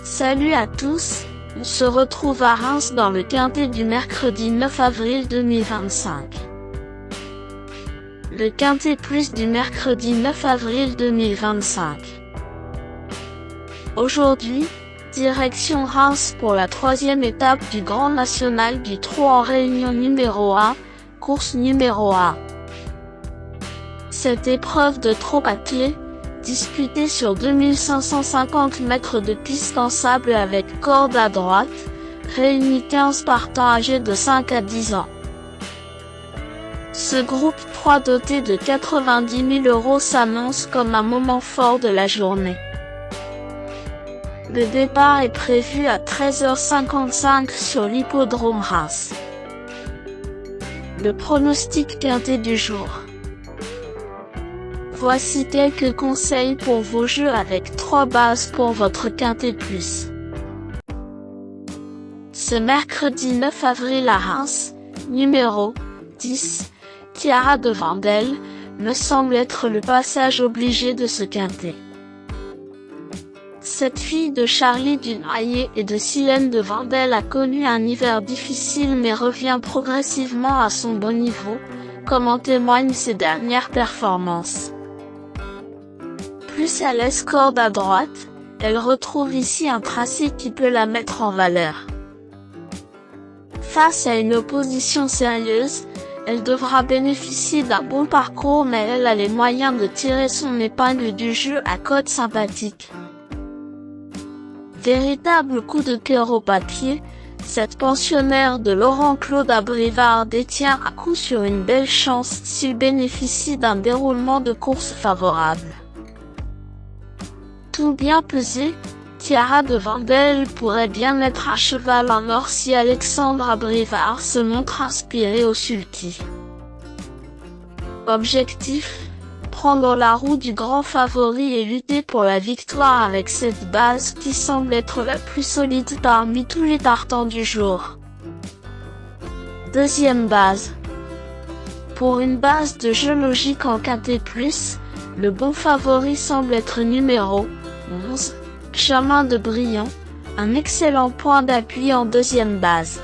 Salut à tous, on se retrouve à Reims dans le quintet du mercredi 9 avril 2025. Le quintet plus du mercredi 9 avril 2025. Aujourd'hui, direction Reims pour la troisième étape du Grand National du Trot en réunion numéro 1, course numéro 1. Cette épreuve de trot à pied, disputée sur 2550 mètres de piste en sable avec corde à droite, réunit 15 partants âgés de 5 à 10 ans. Ce groupe 3 doté de 90 000 € s'annonce comme un moment fort de la journée. Le départ est prévu à 13h55 sur l'hippodrome Reims. Le pronostic quintet du jour. Voici quelques conseils pour vos jeux avec 3 bases pour votre quintet plus. Ce mercredi 9 avril à Reims, numéro 10, Chiara de Vandel, me semble être le passage obligé de ce quintet. Cette fille de Charlie Dunoyer et de Silène de Vandel a connu un hiver difficile mais revient progressivement à son bon niveau, comme en témoignent ses dernières performances. Plus elle laisse corde à droite, elle retrouve ici un tracé qui peut la mettre en valeur. Face à une opposition sérieuse, elle devra bénéficier d'un bon parcours mais elle a les moyens de tirer son épingle du jeu à cote sympathique. Véritable coup de cœur au papier, cette pensionnaire de Laurent-Claude Abrivard détient à coup sûr une belle chance s'il bénéficie d'un déroulement de course favorable. Tout bien pesé, Chiara de Vandel pourrait bien être à cheval en or si Alexandre Abrivard se montre inspiré au sulky. Objectif, prendre la roue du grand favori et lutter pour la victoire avec cette base qui semble être la plus solide parmi tous les partants du jour. Deuxième base. Pour une base de jeu logique en quintet plus, le bon favori semble être numéro 11, Chemin de Briand, un excellent point d'appui en deuxième base.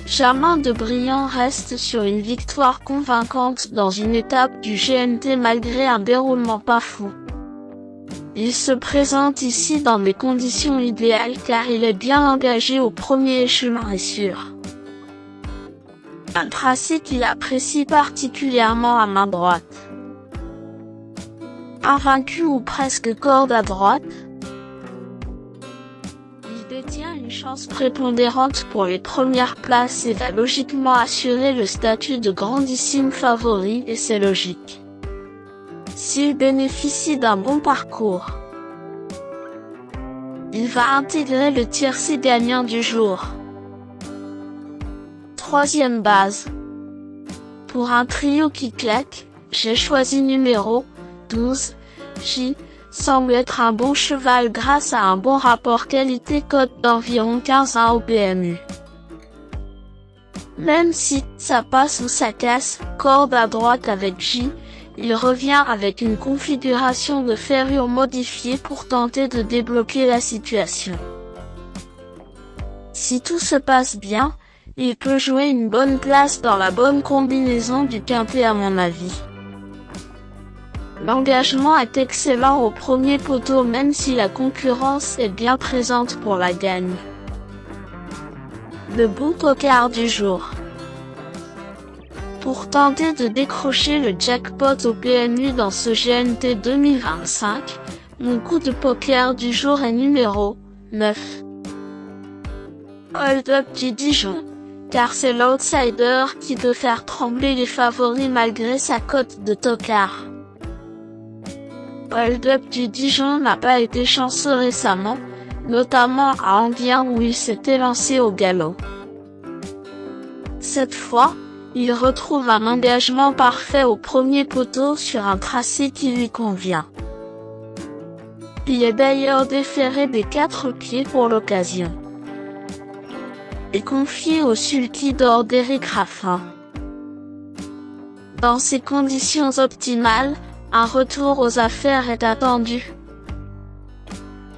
Chemin de Briand reste sur une victoire convaincante dans une étape du GNT malgré un déroulement pas fou. Il se présente ici dans des conditions idéales car il est bien engagé au premier échelon et sûr. Un tracé qu'il apprécie particulièrement à main droite. Invaincu ou presque corde à droite, il détient une chance prépondérante pour les premières places et va logiquement assurer le statut de grandissime favori et c'est logique. S'il bénéficie d'un bon parcours, il va intégrer le tiercé gagnant du jour. Troisième base. Pour un trio qui claque, j'ai choisi numéro 12, J, semble être un bon cheval grâce à un bon rapport qualité-cote d'environ 15 au PMU. Même si ça passe ou ça casse, corde à droite avec J, il revient avec une configuration de ferrure modifiée pour tenter de débloquer la situation. Si tout se passe bien, il peut jouer une bonne place dans la bonne combinaison du quintet à mon avis. L'engagement est excellent au premier poteau même si la concurrence est bien présente pour la gagne. Le beau poker du jour. Pour tenter de décrocher le jackpot au PMU dans ce GNT 2025, mon coup de poker du jour est numéro 9. Hold Up du Dijon, car c'est l'outsider qui peut faire trembler les favoris malgré sa cote de tocard. Hold Up du Dijon n'a pas été chanceux récemment, notamment à Enghien où il s'était lancé au galop. Cette fois, il retrouve un engagement parfait au premier poteau sur un tracé qui lui convient. Il est d'ailleurs déféré des 4 pieds pour l'occasion. Et confié au sulky d'or d'Éric Raffin. Dans ces conditions optimales, un retour aux affaires est attendu.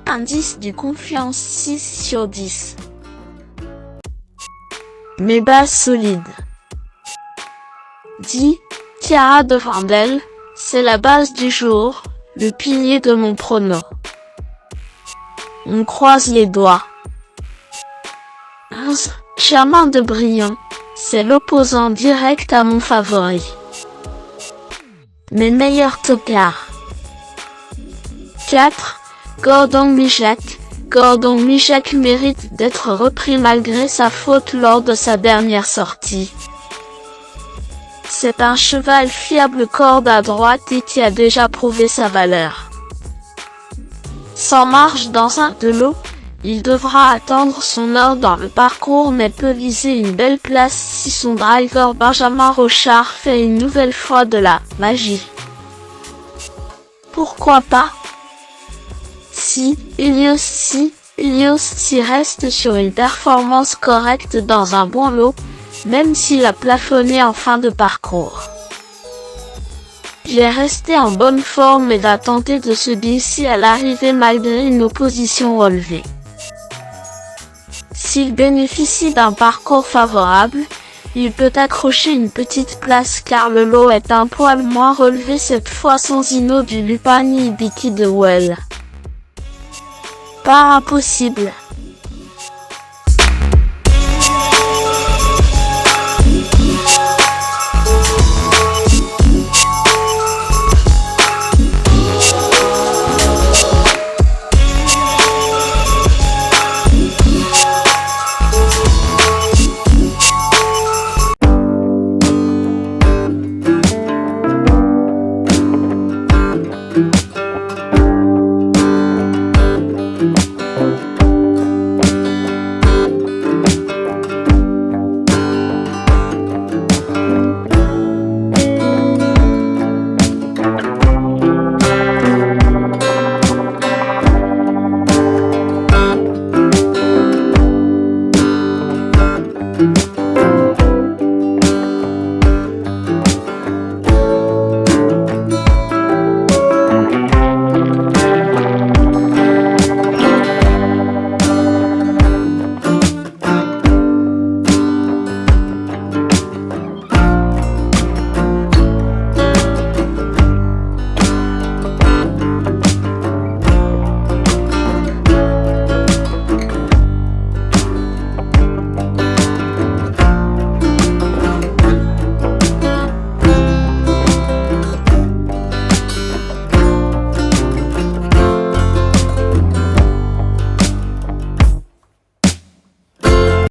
Indice de confiance 6 sur 10. Mes bases solides. 10. Chiara de Vandel, c'est la base du jour, le pilier de mon prono. On croise les doigts. 11. Germain de Brion, c'est l'opposant direct à mon favori. Mes meilleurs tocards. 4. Gordon Michak. Gordon Michak mérite d'être repris malgré sa faute lors de sa dernière sortie. C'est un cheval fiable corde à droite et qui a déjà prouvé sa valeur. Sans marge dans un de l'eau, il devra attendre son heure dans le parcours mais peut viser une belle place si son driver Benjamin Rochard fait une nouvelle fois de la magie. Pourquoi pas? Si Ilios reste sur une performance correcte dans un bon lot, même s'il a plafonné en fin de parcours. Il est resté en bonne forme et va tenter de se glisser à l'arrivée malgré une opposition relevée. S'il bénéficie d'un parcours favorable, il peut accrocher une petite place car le lot est un poil moins relevé cette fois sans Ino du Lupani Ibiki de Well. Pas impossible.